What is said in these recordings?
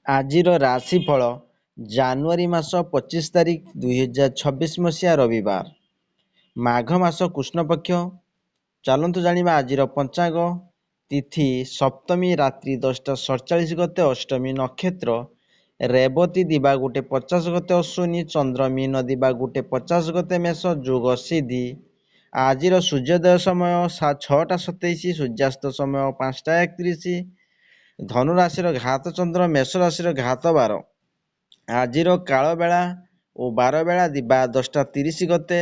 ଆଜିର ରାଶିଫଳ ଜାନୁଆରୀ ମାସ 25 ତାରିଖ 2026 ମସିହା ରବିବାର, ମାଘ ମାସ କୃଷ୍ଣପକ୍ଷ। ଚାଲନ୍ତୁ ଜାଣିବା ଆଜିର ପଞ୍ଚାଙ୍ଗ। ତିଥି ସପ୍ତମୀ ରାତ୍ରି 10:47 ଗତେ, ଅଷ୍ଟମୀ ନକ୍ଷତ୍ର ରେବତୀ ଦିବା 1:50 ଗତେ, ଅଶ୍ୱିନୀ ଚନ୍ଦ୍ର ମୀନ ଦିବା 1:50 ଗତେ, ମେଷ ଯୋଗ ସିଦ୍ଧି। ଆଜିର ସୂର୍ଯ୍ୟୋଦୟ ସମୟ 6ଟା27, ସୂର୍ଯ୍ୟାସ୍ତ ସମୟ 5ଟା31। ଧନୁ ରାଶିର ଘାତ ଚନ୍ଦ୍ର, ମେଷ ରାଶିର ଘାତ ବାର। ଆଜିର କାଳବେଳା ଓ ବାରବେଳା ଦିବା 10ଟା30 ଗତେ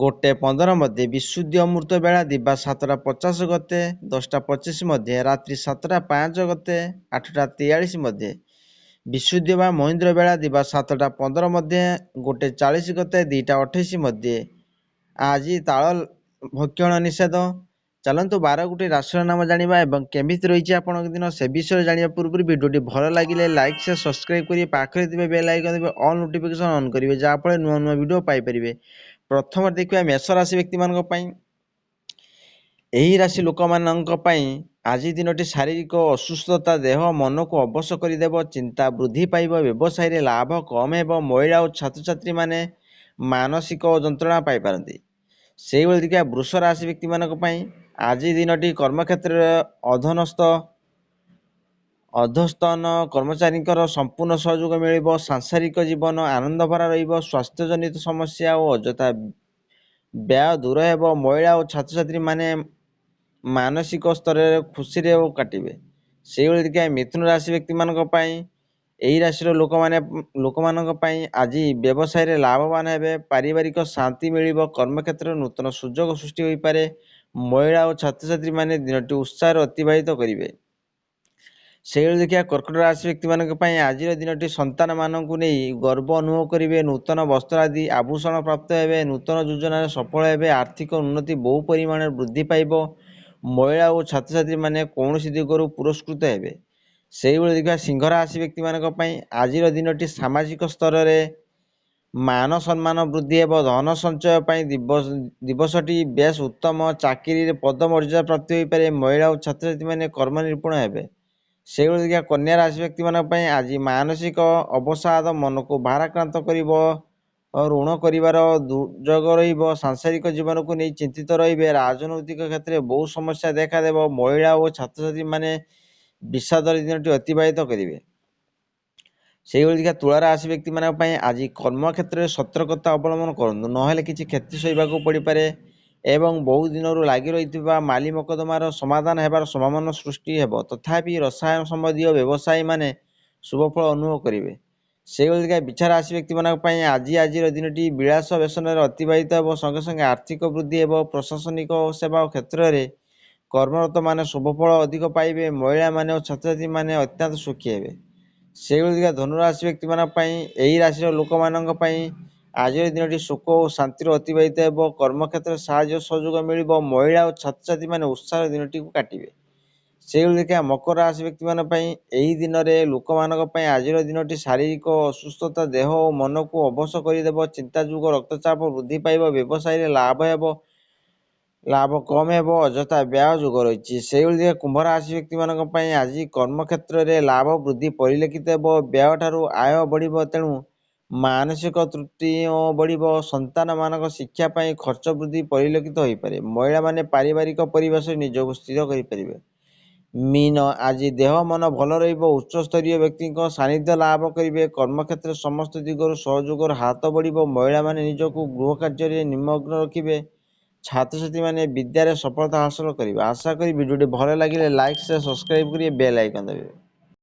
1:15 ମଧ୍ୟେ, ବିଶୁଦ୍ଧି ଅମୃତ ବେଳା ଦିବା 7ଟା50 ଗତେ 10ଟା25 ମଧ୍ୟେ, ରାତ୍ରି 7ଟା05 ଗତେ 8ଟା43 ମଧ୍ୟେ, ବିଶୁଦ୍ଧି ବା ମହେନ୍ଦ୍ର ବେଳା ଦିବା 7ଟା15 ମଧ୍ୟେ 1:40 ଗତେ 2ଟା28 ମଧ୍ୟେ। ଆଜି ତାଳ ଭକ୍ଷଣ ନିଷେଧ। ଚାଲନ୍ତୁ 12ଗୋଟି ରାଶିର ନାମ ଜାଣିବା ଏବଂ କେମିତି ରହିଛି ଆପଣଙ୍କ ଦିନ ସେ ବିଷୟରେ ଜାଣିବା ପୂର୍ବରୁ ଭିଡ଼ିଓଟି ଭଲ ଲାଗିଲେ ଲାଇକ୍ ସେୟାର ସବସ୍କ୍ରାଇବ୍ କରି ପାଖରେ ଥିବା ବେଲ୍ ଆଇକନ୍ ଦେବେ, ଅଲ୍ ନୋଟିଫିକେସନ୍ ଅନ୍ କରିବେ, ଯାହାଫଳରେ ନୂଆ ନୂଆ ଭିଡ଼ିଓ ପାଇପାରିବେ। ପ୍ରଥମରେ ଦେଖିବା ମେଷ ରାଶି ବ୍ୟକ୍ତିମାନଙ୍କ ପାଇଁ। ଏହି ରାଶି ଲୋକମାନଙ୍କ ପାଇଁ ଆଜି ଦିନଟି ଶାରୀରିକ ଅସୁସ୍ଥତା ଦେହ ମନକୁ ଅବଶ କରିଦେବ, ଚିନ୍ତା ବୃଦ୍ଧି ପାଇବ, ବ୍ୟବସାୟରେ ଲାଭ କମ୍ ହେବ, ମହିଳା ଓ ଛାତ୍ରଛାତ୍ରୀମାନେ ମାନସିକ ଯନ୍ତ୍ରଣା ପାଇପାରନ୍ତି। ସେହିଭଳି ଦେଖିବା ବୃଷ ରାଶି ବ୍ୟକ୍ତିମାନଙ୍କ ପାଇଁ ଆଜି ଦିନଟି କର୍ମକ୍ଷେତ୍ରରେ ଅଧସ୍ତନ କର୍ମଚାରୀଙ୍କର ସମ୍ପୂର୍ଣ୍ଣ ସହଯୋଗ ମିଳିବ, ସାଂସାରିକ ଜୀବନ ଆନନ୍ଦଭରା ରହିବ, ସ୍ୱାସ୍ଥ୍ୟଜନିତ ସମସ୍ୟା ଓ ଅଯଥା ବ୍ୟୟ ଦୂର ହେବ, ମହିଳା ଓ ଛାତ୍ରଛାତ୍ରୀମାନେ ମାନସିକ ସ୍ତରରେ ଖୁସିରେ କାଟିବେ। ସେହିଭଳି ଦେଖିବା ମିଥୁନ ରାଶି ବ୍ୟକ୍ତିମାନଙ୍କ ପାଇଁ ଏହି ରାଶିର ଲୋକମାନଙ୍କ ପାଇଁ ଆଜି ବ୍ୟବସାୟରେ ଲାଭବାନ ହେବେ, ପାରିବାରିକ ଶାନ୍ତି ମିଳିବ, କର୍ମକ୍ଷେତ୍ରରେ ନୂତନ ସୁଯୋଗ ସୃଷ୍ଟି ହୋଇପାରେ, ମହିଳା ଓ ଛାତ୍ରଛାତ୍ରୀମାନେ ଦିନଟି ଉତ୍ସାହରେ ଅତିବାହିତ କରିବେ। ସେହିଭଳି ଦେଖିବା କର୍କଟ ରାଶି ବ୍ୟକ୍ତିମାନଙ୍କ ପାଇଁ ଆଜିର ଦିନଟି ସନ୍ତାନମାନଙ୍କୁ ନେଇ ଗର୍ବ ଅନୁଭବ କରିବେ, ନୂତନ ବସ୍ତ୍ର ଆଦି ଆଭୂଷଣ ପ୍ରାପ୍ତ ହେବେ, ନୂତନ ଯୋଜନାରେ ସଫଳ ହେବେ, ଆର୍ଥିକ ଉନ୍ନତି ବହୁ ପରିମାଣରେ ବୃଦ୍ଧି ପାଇବ, ମହିଳା ଓ ଛାତ୍ରଛାତ୍ରୀମାନେ କୌଣସି ଦିଗରୁ ପୁରସ୍କୃତ ହେବେ। ସେହିଭଳି ଦେଖିବା ସିଂହ ରାଶି ବ୍ୟକ୍ତିମାନଙ୍କ ପାଇଁ ଆଜିର ଦିନଟି ସାମାଜିକ ସ୍ତରରେ ମାନ ସମ୍ମାନ ବୃଦ୍ଧି ହେବ, ଧନ ସଞ୍ଚୟ ପାଇଁ ଦିବସଟି ବେଶ ଉତ୍ତମ, ଚାକିରିରେ ପଦମର୍ଯ୍ୟାଦା ପ୍ରାପ୍ତି ହୋଇପାରେ, ମହିଳା ଓ ଛାତ୍ରଛାତ୍ରୀମାନେ କର୍ମ ନିପୁଣ ହେବେ। ସେହିଭଳି ଦେଖିବା କନ୍ୟା ରାଶି ବ୍ୟକ୍ତିମାନଙ୍କ ପାଇଁ ଆଜି ମାନସିକ ଅବସାଦ ମନକୁ ଭାରାକ୍ରାନ୍ତ କରିବ, ଋଣ କରିବାର ଦୁର୍ଯୋଗ ରହିବ, ସାଂସାରିକ ଜୀବନକୁ ନେଇ ଚିନ୍ତିତ ରହିବେ, ରାଜନୈତିକ କ୍ଷେତ୍ରରେ ବହୁ ସମସ୍ୟା ଦେଖାଦେବ, ମହିଳା ଓ ଛାତ୍ରଛାତ୍ରୀମାନେ ବିଷାଦରେ ଦିନଟି ଅତିବାହିତ କରିବେ। ସେହିଭଳି ଦେଖିବା ତୁଳା ରାଶି ବ୍ୟକ୍ତିମାନଙ୍କ ପାଇଁ ଆଜି କର୍ମକ୍ଷେତ୍ରରେ ସତର୍କତା ଅବଲମ୍ବନ କରନ୍ତୁ, ନହେଲେ କିଛି କ୍ଷତି ସହିବାକୁ ପଡ଼ିପାରେ ଏବଂ ବହୁ ଦିନରୁ ଲାଗି ରହିଥିବା ମାଲି ମକଦ୍ଦମାର ସମାଧାନ ହେବାର ସମ୍ଭାବନା ସୃଷ୍ଟି ହେବ। ତଥାପି ରସାୟନ ସମ୍ବନ୍ଧୀୟ ବ୍ୟବସାୟୀମାନେ ଶୁଭଫଳ ଅନୁଭବ କରିବେ। ସେହିଭଳି ଦେଖିବା ବିଛା ରାଶି ବ୍ୟକ୍ତିମାନଙ୍କ ପାଇଁ ଆଜିର ଦିନଟି ବିଳାସ ବ୍ୟସନରେ ଅତିବାହିତ ହେବ, ସଙ୍ଗେ ସଙ୍ଗେ ଆର୍ଥିକ ବୃଦ୍ଧି ହେବ, ପ୍ରଶାସନିକ ସେବା କ୍ଷେତ୍ରରେ କର୍ମରତ ମାନେ ଶୁଭଫଳ ଅଧିକ ପାଇବେ, ମହିଳାମାନେ ଓ ଛାତ୍ରଛାତ୍ରୀମାନେ ଅତ୍ୟନ୍ତ ସୁଖୀ ହେବେ। ସେହିଭଳି ଦେଖିବା ଧନୁରାଶି ବ୍ୟକ୍ତିମାନଙ୍କ ପାଇଁ ଏହି ରାଶିର ଲୋକମାନଙ୍କ ପାଇଁ ଆଜିର ଦିନଟି ସୁଖ ଓ ଶାନ୍ତିର ଅତିବାହିତ ହେବ, କର୍ମକ୍ଷେତ୍ରରେ ସାହାଯ୍ୟ ସହଯୋଗ ମିଳିବ, ମହିଳା ଓ ଛାତ୍ରଛାତ୍ରୀମାନେ ଉତ୍ସାହର ଦିନଟିକୁ କାଟିବେ। ସେହିଭଳି ଦେଖିବା ମକର ରାଶି ବ୍ୟକ୍ତିମାନଙ୍କ ପାଇଁ ଏହି ଦିନରେ ଲୋକମାନଙ୍କ ପାଇଁ ଆଜିର ଦିନଟି ଶାରୀରିକ ଅସୁସ୍ଥତା ଦେହ ଓ ମନକୁ ଅବଶ କରିଦେବ, ଚିନ୍ତା ଯୋଗ ରକ୍ତଚାପ ବୃଦ୍ଧି ପାଇବ, ବ୍ୟବସାୟରେ ଲାଭ କମ୍ ହେବ, ଅଯଥା ବ୍ୟୟ ଯୋଗ ରହିଛି। ସେହିଭଳି ଦେଖିବା କୁମ୍ଭ ରାଶି ବ୍ୟକ୍ତିମାନଙ୍କ ପାଇଁ ଆଜି କର୍ମକ୍ଷେତ୍ରରେ ଲାଭ ବୃଦ୍ଧି ପରିଲକ୍ଷିତ ହେବ, ବ୍ୟୟ ଠାରୁ ଆୟ ବଢ଼ିବ, ତେଣୁ ମାନସିକ ତ୍ରୁଟି ବଢ଼ିବ, ସନ୍ତାନମାନଙ୍କ ଶିକ୍ଷା ପାଇଁ ଖର୍ଚ୍ଚ ବୃଦ୍ଧି ପରିଲକ୍ଷିତ ହୋଇପାରେ, ମହିଳାମାନେ ପାରିବାରିକ ପରିବେଶରେ ନିଜକୁ ସ୍ଥିର କରିପାରିବେ। ମୀନ ଆଜି ଦେହ ମନ ଭଲ ରହିବ, ଉଚ୍ଚସ୍ତରୀୟ ବ୍ୟକ୍ତିଙ୍କ ସାନ୍ନିଧ୍ୟ ଲାଭ କରିବେ, କର୍ମକ୍ଷେତ୍ରରେ ସମସ୍ତ ଦିଗରୁ ସହଯୋଗର ହାତ ବଢ଼ିବ, ମହିଳାମାନେ ନିଜକୁ ଗୃହ କାର୍ଯ୍ୟରେ ନିମଗ୍ନ ରଖିବେ, ଛାତ୍ରଛାତ୍ରୀମାନେ ବିଦ୍ୟାରେ ସଫଳତା ହାସଲ କରିବେ। ଆଶା କରି ଭିଡ଼ିଓଟି ଭଲ ଲାଗିଲେ ଲାଇକ୍ ସେୟାର ସବସ୍କ୍ରାଇବ୍ କରି ବେଲ୍ ଆଇକନ୍ ଦେବେ।